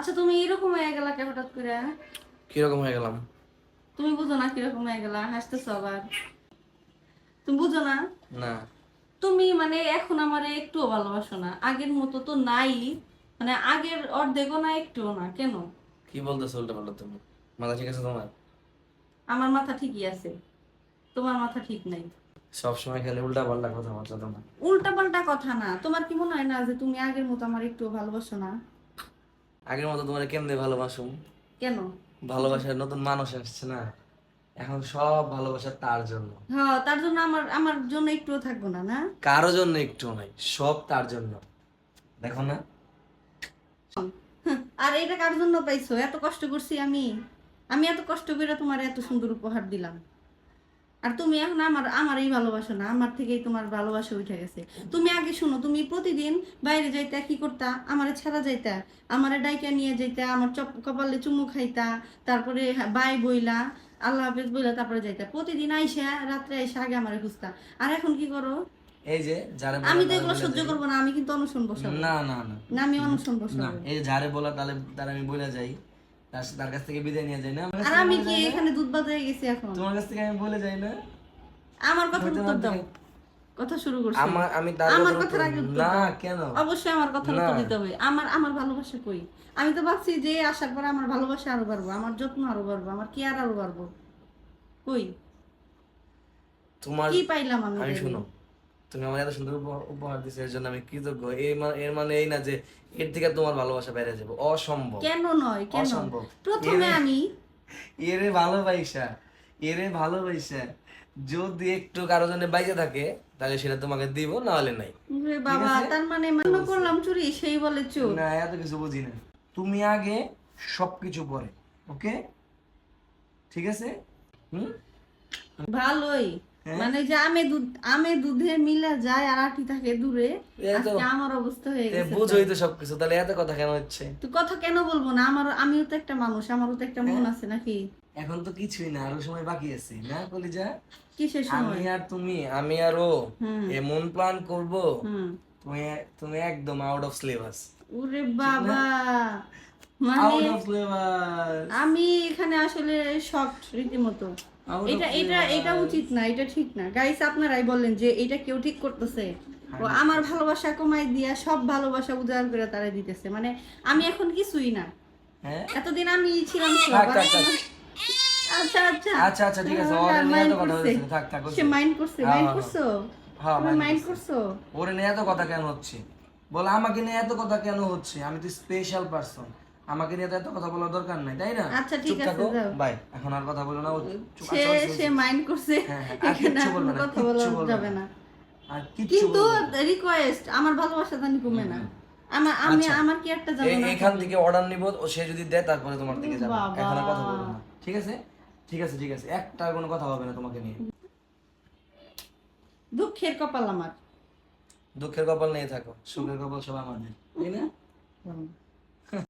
আচ্ছা তুমি এরকম হয়ে গেলা কে হঠাৎ করে? কিরকম হয়ে গেলাম? তুমি বুঝো না কিরকম হয়ে গেলা? হাসতেছো আবার। তুমি বুঝো না? না। তুমি মানে এখন আমারে একটুও ভালোবাসো না, আগের মতো তো নাই। মানে আগের অর্ধেকও না, একটুও না। কেন? কি বলতেছো উল্টা পাল্টা তুমি? মাথা ঠিক আছে তোমার? আমার মাথা ঠিকই আছে, তোমার মাথা ঠিক নাই। সব সময় খালি উল্টা পাল্টা কথা বলছো তোমার। উল্টা পাল্টা কথা না। তোমার কি মনে হয় না যে তুমি আগের মতো আমার একটুও ভালোবাসো না? আগের মতো তোমার কেমনে ভালোবাসুম? কেন? ভালোবাসার নতুন মানুষ আসছে না, এখন সব ভালোবাসা তার জন্য। হ্যাঁ, তার জন্য আমার আমার জন্য একটুও থাকবো না, না? কারো জন্য একটু নাই, সব তার জন্য। দেখো না? আর এটা কার জন্য পাইছো? এত কষ্ট করছি আমি। আমি এত কষ্ট করে তোমার এত সুন্দর উপহার দিলাম, আর তুমি এখন আমারই ভালোবাসো না। আমার থেকেই তোমার ভালোবাসা উঠে গেছে। তুমি আগে শোনো, তুমি প্রতিদিন বাইরে যাইতা, কি করতা? আমারে ছাড়া যাইতা, আমারে ডাইকা নিয়ে যাইতা, আমার কপালে চুমু খাইতা, তারপরে বাই বইলা, আল্লাহ হাফেজ বইলা, তারপরে যাইতা। প্রতিদিন আইসা রাত্রে আইসা আগে আমারে খুঁজতা। আর এখন কি করো? এই যে যারে আমি বলা তো তারে এগুলো বলে সহ্য যাই। করবো না, আমি কিন্তু অনশন বসাবো। না না না। না, আমি অনশন না, বসাবো। এই যে যারে বলা তাহলে তার আমি বলে যাই, তার কাছ থেকে বিদায় নিয়ে যাই না, আমার কাছ আর থেকে আমি বলে কি যাই না? এখানে দুধ বাজারে গেছি এখন? তোমার কাছ থেকে আমি বলে যাই না? আমার কথার হয়তো উত্তর আমার দাও। থেকে- কথা শুরু করছি। আমি তার আমার কথার কথার উত্তর- আগে উত্তর না দাও। কেন? অবশ্যই আমার কথার না। উত্তর দিতে হবে। আমার আমার ভালোবাসা কই? আমি তো ভাবছি যে আসার পর আমার ভালোবাসা আরো বাড়বো, আমার যত্ন আরো বাড়বো, আমার কেয়ার আরো বাড়বো। কই? তোমার কি পাইলাম আমি আমি তাইলে? শুনো, তুমি আমার এত সুন্দর উপহার দিছো, এর জন্য আমি কৃতজ্ঞ। এর মানে এই না যে এর থেকে তোমার ভালোবাসা বেড়ে যাবে, অসম্ভব। কেন নয়? কেন? অসম্ভব। প্রথমে এরে আমি এরে ভালোবাসা, এরে ভালোবাসা যদি একটু কারো জন্য বাইকে থাকে, তাহলে সেটা তোমাকে দিব, না হলে নাই। ওরে ঠিক বাবা, আছে? তার মানে মনে করলাম চুরি, সেই বলে চোর। না, এত কিছু বুঝি না। তুমি আগে, সবকিছু পরে। ওকে? ঠিক আছে? হুম। ভালোই। হ্যাঁ? মানে যে আমে দুধে মিলা যায় আর আটি থাকে দূরে। এত আজকে আমার অবস্থা হয়ে গেছে বুঝোই তাই। তো সবকিছু, তাহলে এত কথা কেন হচ্ছে? তো কথা কেন বলবো না? আমিও তো একটা মানুষ, আমারও তো একটা মন হ্যাঁ? আছে নাকি? এখন তো কিছুই না, আরো সময় বাকি আছে না কলিজা? কিসের আমি সময়? আর তুমি, আমি আর ও হুম। এমন প্ল্যান করব, হুম। তুমি তুমি একদম আউট অফ সিলেবাস। ওরে ঠিক না? বাবা, মানে আউট অফ সিলেবাস। আমি এখানে আসলে শকড রীতিমতো। আউট অফ এটা এটা এটা সিলেবাস। উচিত না, এটা ঠিক না। গাইস, আপনারাই বললেন যে এটা কেউ ঠিক করতেছে। ও আমার ভালোবাসা কমাই দিয়া সব ভালোবাসা উজাড় করে তারা দিতেছে। মানে আমি এখন কিছুই না। হ্যাঁ? এতদিন আমি ছিলাম থাক সব, আর থাক থাক। এখন- আচ্ছা আচ্ছা আচ্ছা আচ্ছা, ঠিক আছে, ওরে নিয়ে মাইন্ড এত কথা করছে। হচ্ছে, থাক থাক সে হচ্ছে। মাইন্ড করছে, হ্যাঁ মাইন্ড হ্যাঁ করছো? হ্যাঁ, তুমি মাইন্ড মাইন্ড করছে। করছো? ওরে নিয়ে এত কথা কেন হচ্ছে? বল, আমাকে নিয়ে এত কথা কেন হচ্ছে? আমি তো স্পেশাল পারসন, আমাকে নিয়ে তো এত কথা বলার দরকার নাই, তাই না? আচ্ছা ঠিক চুপ আছে, থাকো। যাও। বাই, এখন আর কথা বলো না। সে আচ্ছা, হচ্ছে, সে হচ্ছে। মাইন্ড করছে। হ্যাঁ হ্যাঁ, আর এখানে কিচ্ছু আর বলবে কোনো না, কথা বলা কিচ্ছু বলবে যাবে না, না। আর কিচ্ছু কিন্তু বলবে না। রিকোয়েস্ট, আমার ভালোবাসা জানি কমে না। আমি আচ্ছা, আমার কি একটা জানো না এখান থাকে। থেকে অর্ডার নিব, ও সে যদি দেয় তারপরে তোমার দিকে যাবো। বাবা, এখন আর কথা বলবো না, ঠিক আছে? ঠিক আছে ঠিক আছে, একটা কোনো কথা হবে না তোমাকে নিয়ে। দুঃখের কপাল আমার। দুঃখের কপাল নিয়ে থাকো, সুখের কপাল সব আমাদের, তাই না?